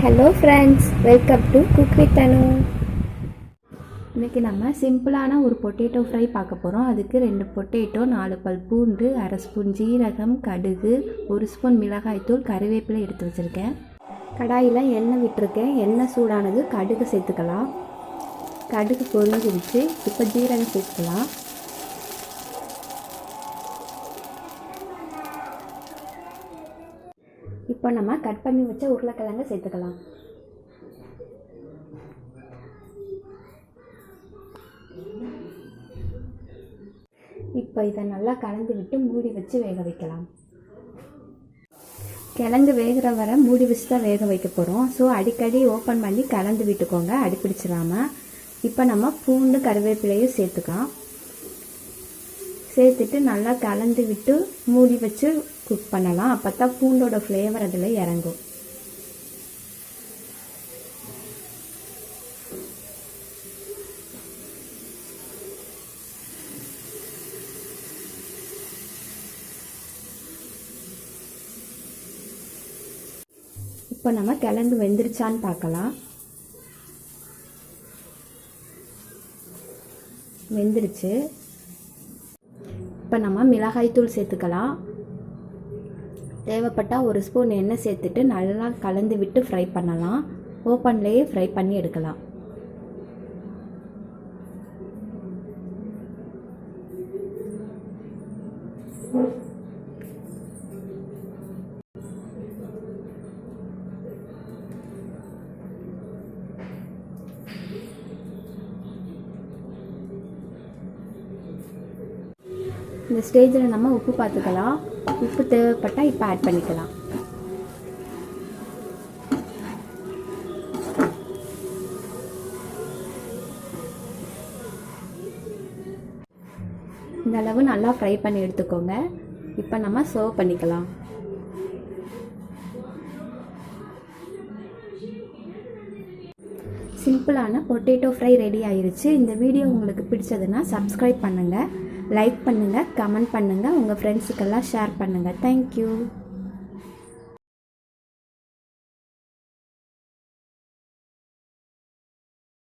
Hello friends, welcome to cook with Anu. இன்றைக்கி நம்ம சிம்பிளான ஒரு பொட்டேட்டோ ஃப்ரை பார்க்க போகிறோம். அதுக்கு 2 பொட்டேட்டோ, 4 பல் பூண்டு, 1/2 ஸ்பூன் ஜீரகம், கடுகு, 1 ஸ்பூன் மிளகாய்த்தூள், கருவேப்பிலை எடுத்து வச்சுருக்கேன். கடாயில் எண்ணெய் விட்டுருக்கேன். எண்ணெய் சூடானது கடுகு சேர்த்துக்கலாம். கடுகு பொரிஞ்சிருச்சு. இப்போ ஜீரகம் சேர்த்துக்கலாம். இப்போ நம்ம கட் பண்ணி வச்ச உருளைக்கிழங்கு சேர்த்துக்கலாம். இப்போ இதை நல்லா கலந்து விட்டு மூடி வச்சு வேக வைக்கலாம். கிழங்கு வேகிற வரை மூடி வச்சு தான் வேக வைக்க போகிறோம். ஸோ அடிக்கடி ஓப்பன் பண்ணி கலந்து விட்டுக்கோங்க, அடிப்பிடிச்சிடாமல். இப்போ நம்ம பூண்டு கருவேப்பிலையும் சேர்த்துக்கலாம். சேர்த்துட்டு நல்லா கலந்து விட்டு மூடி வச்சு குக் பண்ணலாம். அப்போ தான் பூண்டோட ஃப்ளேவர் அதில் இறங்கும். இப்போ நம்ம கிழங்கு வெந்துருச்சான்னு பார்க்கலாம். வெந்துருச்சு. இப்போ நம்ம மிளகாய்த்தூள் சேர்த்துக்கலாம். தேவைப்பட்டால் 1 ஸ்பூன் எண்ணெய் சேர்த்துட்டு நல்லா கலந்து விட்டு ஃப்ரை பண்ணலாம். ஓப்பன்லேயே ஃப்ரை பண்ணி எடுக்கலாம். இந்த ஸ்டேஜில் நம்ம உப்பு பார்த்துக்கலாம். உப்பு தேவைப்பட்டால் இப்போ ஆட் பண்ணிக்கலாம். இந்த அளவு நல்லா ஃப்ரை பண்ணி எடுத்துக்கோங்க. இப்போ நம்ம சர்வ் பண்ணிக்கலாம். சிம்பிளான பொட்டேட்டோ ஃப்ரை ரெடி ஆயிருச்சு. இந்த வீடியோ உங்களுக்கு பிடிச்சதுன்னா சப்ஸ்கிரைப் பண்ணுங்கள், லைக் பண்ணுங்கள், கமெண்ட் பண்ணுங்கள், உங்கள் ஃப்ரெண்ட்ஸுக்கெல்லாம் ஷேர் பண்ணுங்கள். தேங்க்யூ.